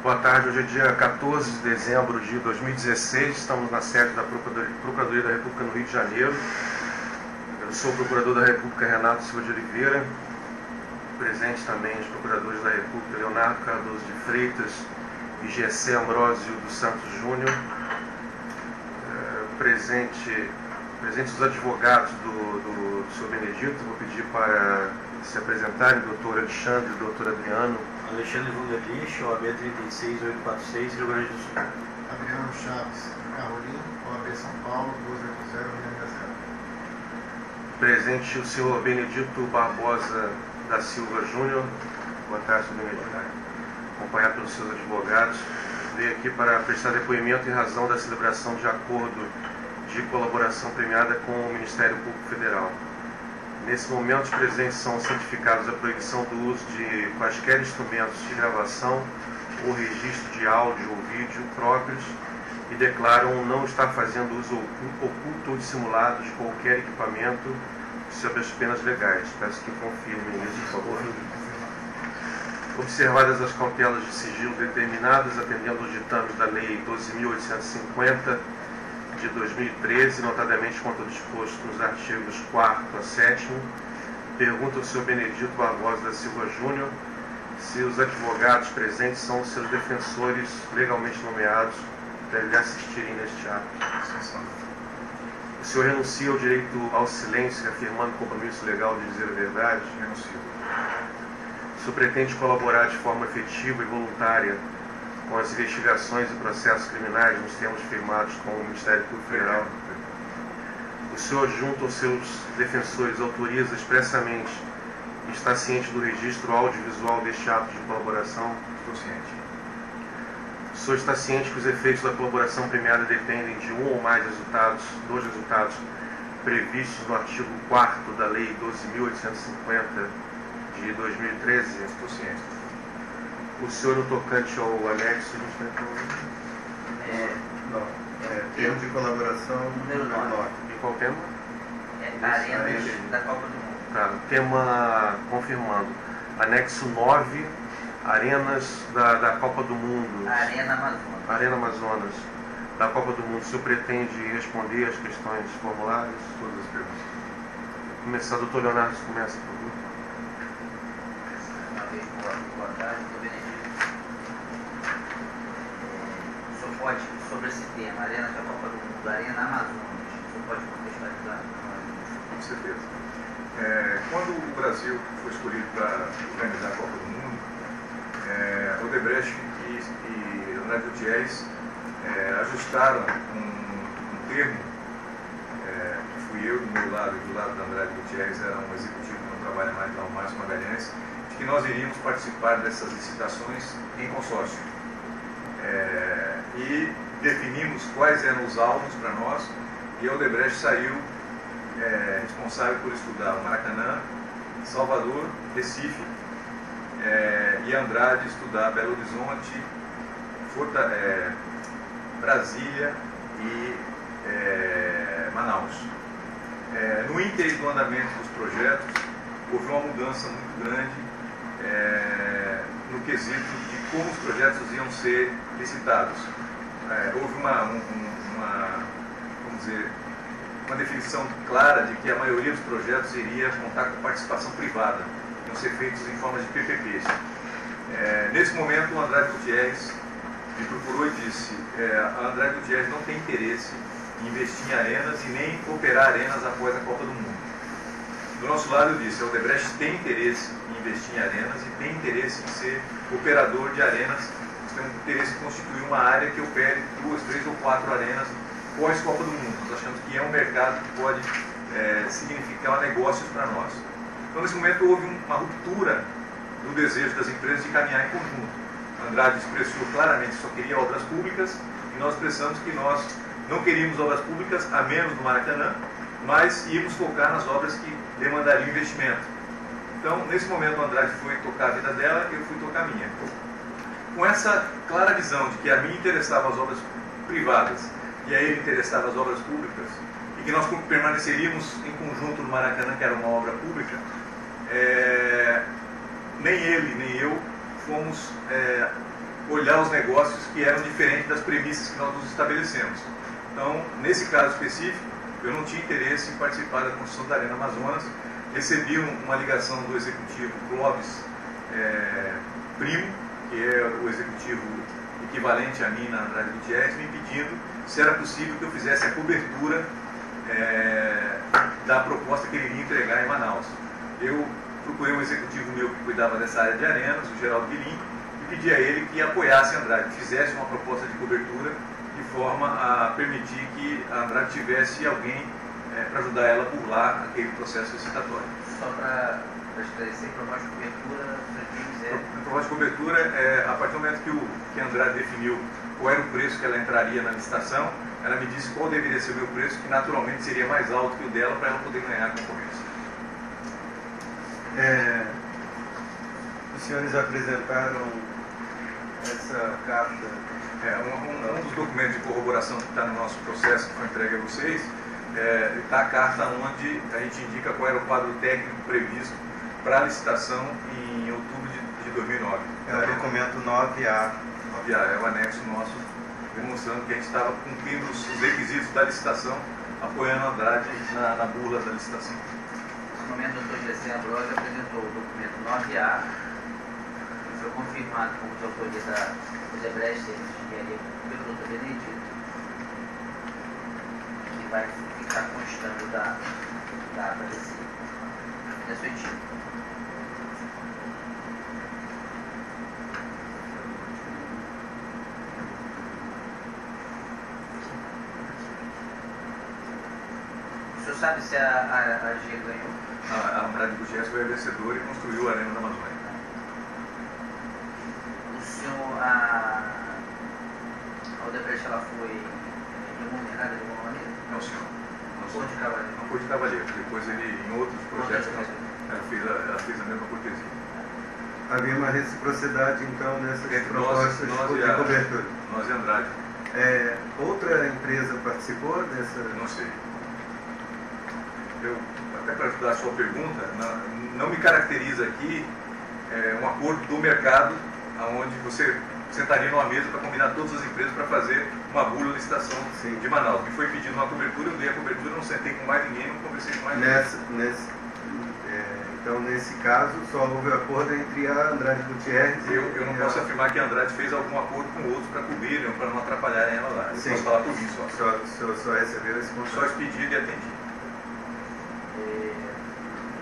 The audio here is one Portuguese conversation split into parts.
Boa tarde, hoje é dia 14 de dezembro de 2016, estamos na sede da Procuradoria da República no Rio de Janeiro. Eu sou o Procurador da República Renato Silva de Oliveira, presente também os Procuradores da República Leonardo Cardoso de Freitas e Gessé Ambrósio dos Santos Júnior, presentes os advogados do senhor Benedito. Vou pedir para se apresentarem, doutor Alexandre e doutor Adriano. Alexandre Wunderlich, OAB 36846, Rio Grande do Sul. Adriano Chaves Carolina, OAB São Paulo 280 Presente o senhor Benedito Barbosa da Silva Júnior. Boa tarde, senhor Benedito. Acompanhado pelos seus advogados, veio aqui para prestar depoimento em razão da celebração de acordo de colaboração premiada com o Ministério Público Federal. Nesse momento, os presentes são cientificados a proibição do uso de quaisquer instrumentos de gravação ou registro de áudio ou vídeo próprios e declaram não estar fazendo uso oculto ou dissimulado de qualquer equipamento sob as penas legais. Peço que confirmem isso, por favor. Observadas as cautelas de sigilo determinadas, atendendo aos ditames da Lei 12.850, de 2013, notadamente quanto ao disposto nos artigos 4º a 7º, pergunta ao senhor Benedito Barbosa da Silva Júnior se os advogados presentes são os seus defensores legalmente nomeados para lhe assistirem neste ato. O senhor renuncia ao direito ao silêncio, afirmando o compromisso legal de dizer a verdade? Renuncio. O senhor pretende colaborar de forma efetiva e voluntária com as investigações e processos criminais nos termos firmados com o Ministério Público Federal? O senhor, junto aos seus defensores, autoriza expressamente e está ciente do registro audiovisual deste ato de colaboração? Estou ciente. O senhor está ciente que os efeitos da colaboração premiada dependem de um ou mais resultados, dois resultados previstos no artigo 4º da Lei 12.850 de 2013? Estou ciente. O senhor, no tocante ao anexo, Termo de colaboração número 9. em qual tema? Arenas da Copa do Mundo. Tá, tema confirmando. Anexo 9, Arenas da Copa do Mundo. Arena Amazonas. Arena Amazonas, da Copa do Mundo. O senhor pretende responder as questões formuladas? Todas as perguntas. Começar, doutor Leonardo, começa, por favor. Uma vez boa tarde, doutor Benedito. O senhor pode, sobre esse tema, Arena da Copa do Mundo, Arena Amazonas, o senhor pode contextualizar? Com certeza. Quando o Brasil foi escolhido para organizar a Copa do Mundo, Odebrecht e Leonardo Gutierrez ajustaram um termo, que fui eu do meu lado e do lado da Andrade Gutierrez, era um executivo que não trabalha mais lá, o Márcio Magalhães, de que nós iríamos participar dessas licitações em consórcio. E definimos quais eram os alvos para nós, e a Odebrecht saiu responsável por estudar o Maracanã, Salvador, Recife, e Andrade estudar Belo Horizonte, Brasília e Manaus. No ínterim do andamento dos projetos, houve uma mudança muito grande no quesito de como os projetos iam ser licitados. Houve uma definição clara de que a maioria dos projetos iria contar com participação privada, iam ser feitos em forma de PPPs. Nesse momento, o Andrade Gutierrez me procurou e disse: a Andrade Gutierrez não tem interesse em investir em arenas e nem operar arenas após a Copa do Mundo. Do nosso lado, eu disse: a Odebrecht tem interesse em investir em arenas e tem interesse em ser operador de arenas. Nós temos interesse em constituir uma área que opere 2, 3 ou 4 arenas pós-Copa do Mundo. Nós achamos que é um mercado que pode significar negócios para nós. Então, nesse momento, houve uma ruptura do desejo das empresas de caminhar em conjunto. Andrade expressou claramente que só queria obras públicas e nós expressamos que nós não queríamos obras públicas a menos do Maracanã, mas íamos focar nas obras que demandariam investimento. Então, nesse momento, o Andrade foi tocar a vida dela e eu fui tocar a minha. Com essa clara visão de que a mim interessavam as obras privadas e a ele interessavam as obras públicas, e que nós permaneceríamos em conjunto no Maracanã, que era uma obra pública, nem ele nem eu fomos olhar os negócios que eram diferentes das premissas que nós nos estabelecemos. Então, nesse caso específico, eu não tinha interesse em participar da construção da Arena Amazonas. Recebi uma ligação do executivo Clóvis Primo, que é o executivo equivalente a mim na Andrade Gutierrez, me pedindo se era possível que eu fizesse a cobertura da proposta que ele iria entregar em Manaus. Eu procurei um executivo meu que cuidava dessa área de arenas, o Geraldo Guilin, e pedi a ele que apoiasse a Andrade, que fizesse uma proposta de cobertura de forma a permitir que a Andrade tivesse alguém para ajudar ela a burlar aquele processo licitatório. Só para esclarecer, proposta de cobertura, a proposta de cobertura é a partir do momento que a Andrade definiu qual era o preço que ela entraria na licitação, ela me disse qual deveria ser o meu preço, que naturalmente seria mais alto que o dela para ela poder ganhar a concorrência. Os senhores apresentaram essa carta? Um dos documentos de corroboração que está no nosso processo, que foi entregue a vocês, está a carta onde a gente indica qual era o quadro técnico previsto para a licitação em outubro de 2009. É o documento 9A. 9A, é o anexo nosso, demonstrando que a gente estava cumprindo os requisitos da licitação, apoiando a Andrade na burla da licitação. No momento, o Dr. Gessé Ambrosio apresentou o documento 9A, que foi confirmado como de autoria da Odebrecht Serviços de Engenharia pelo Dr. Benedito, que vai ficar constando da ata desse artigo. O senhor sabe se a AG ganhou? A Andrade Gutierrez foi a vencedora e construiu a Arena da Amazônia. O senhor, a Odebrecht, ela foi remunerada de alguma maneira? Não, senhor. Ou de cavaleiro? Não foi de cavaleiro. Depois ele, em outros projetos, ela fez a mesma cortesia. Havia uma reciprocidade, então, nessas propostas de cobertura? Nós e a Andrade. Outra empresa participou dessa? Não sei. Até para ajudar a sua pergunta, não me caracteriza aqui um acordo do mercado, onde você sentaria numa mesa para combinar todas as empresas para fazer uma bula licitação de Manaus. Me foi pedindo uma cobertura, eu dei a cobertura, não sentei com mais ninguém, não conversei com mais ninguém. Então, nesse caso, só houve acordo entre a Andrade Gutierrez e... Eu não posso afirmar que a Andrade fez algum acordo com outros para cobrirem ou para não atrapalharem ela lá. Eu posso falar por mim só. Só recebeu esse contrato? Só expedido e atendido.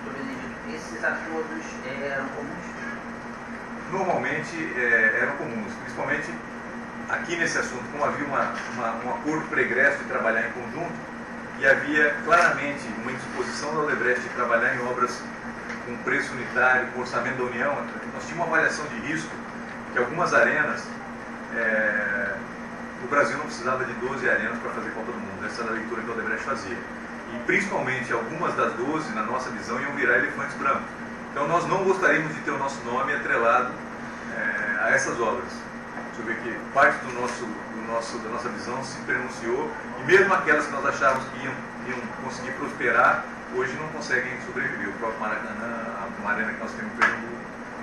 Doutor Benedito, esses acordos eram comuns? Normalmente eram comuns, principalmente aqui nesse assunto, como havia um acordo pregresso de trabalhar em conjunto, e havia claramente uma indisposição da Odebrecht de trabalhar em obras com preço unitário, com orçamento da União. Nós tínhamos uma avaliação de risco que algumas arenas, o Brasil não precisava de 12 arenas para fazer Copa do Mundo, essa era a leitura que a Odebrecht fazia. E principalmente algumas das 12, na nossa visão, iam virar elefantes brancos. Então nós não gostaríamos de ter o nosso nome atrelado a essas obras. Deixa eu ver aqui, parte da nossa visão se pronunciou, e mesmo aquelas que nós achávamos que iam conseguir prosperar, hoje não conseguem sobreviver. O próprio Maracanã, a arena que nós temos em Pernambuco.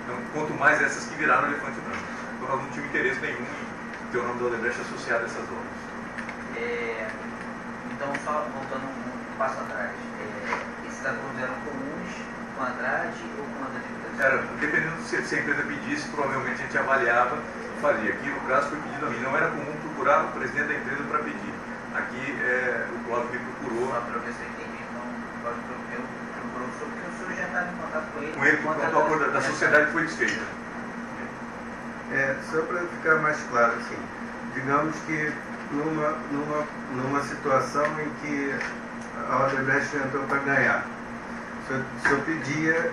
Então, quanto mais essas que viraram elefante branco. Então nós não tínhamos interesse nenhum em ter o nome da Odebrecht associado a essas obras. Então, só voltando um passo atrás, esses acordos eram comuns com a Andrade ou com outras empresas? Dependendo se a empresa pedisse, provavelmente a gente avaliava e fazia. Aqui, no caso, foi pedido a mim. Não era comum procurar o presidente da empresa para pedir. Aqui, o Clóvis me procurou. Só para ver se eu entendi, então, o Clóvis procurou o senhor, porque o senhor já estava em contato com ele. Com ele, quando o acordo da sociedade foi desfeito. Só para ficar mais claro, assim, digamos que numa situação em que a Odebrecht entrou para ganhar, o senhor pedia,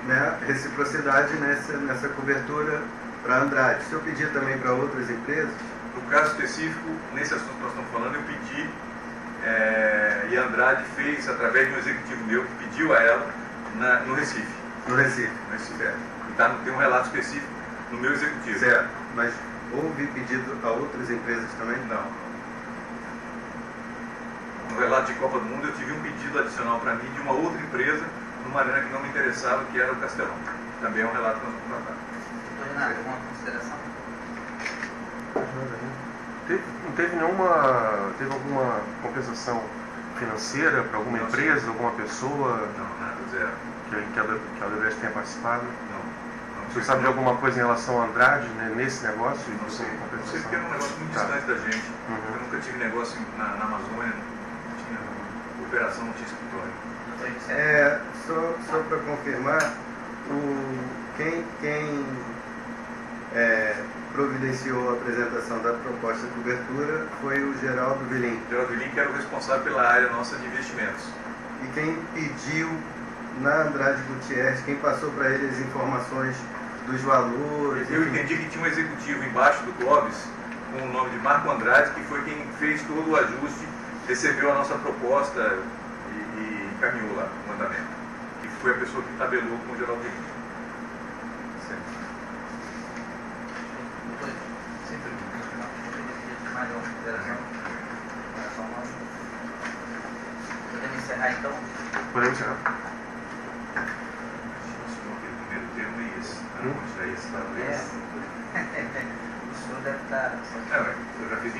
né, reciprocidade nessa cobertura para a Andrade. O senhor pedia também para outras empresas? No caso específico, nesse assunto que nós estamos falando, eu pedi, e a Andrade fez, através de um executivo meu, que pediu a ela no Recife. No Recife? No Recife, tem um relato específico no meu executivo. Certo, mas houve pedido a outras empresas também? Não. No relato de Copa do Mundo, eu tive um pedido adicional para mim de uma outra empresa, numa arena que não me interessava, que era o Castelão. também é um relato que nós vamos tratar. Doutor Renato, alguma consideração? Teve alguma compensação financeira para alguma empresa, alguma pessoa? Não, nada, zero. Que a Odebrecht tenha participado? Não. Você sabe de alguma coisa em relação ao Andrade, né, nesse negócio? Não sei porque era um negócio muito distante da gente. Eu nunca tive negócio na Amazônia, não tinha operação, não tinha escritório. Só para confirmar, quem providenciou a apresentação da proposta de cobertura foi o Geraldo Vilim. Geraldo Vilim, que era o responsável pela área nossa de investimentos. E quem pediu na Andrade Gutierrez, quem passou para ele as informações dos valores... Eu entendi que tinha um executivo embaixo do Clóvis, com o nome de Marco Andrade, que foi quem fez todo o ajuste, recebeu a nossa proposta e encaminhou lá o mandamento. Que foi a pessoa que tabelou com o Geraldo Vilim. Mais uma consideração? Podemos encerrar então? Podemos encerrar. O primeiro termo é esse. Onde é esse, talvez. O senhor deve estar... Eu já fiz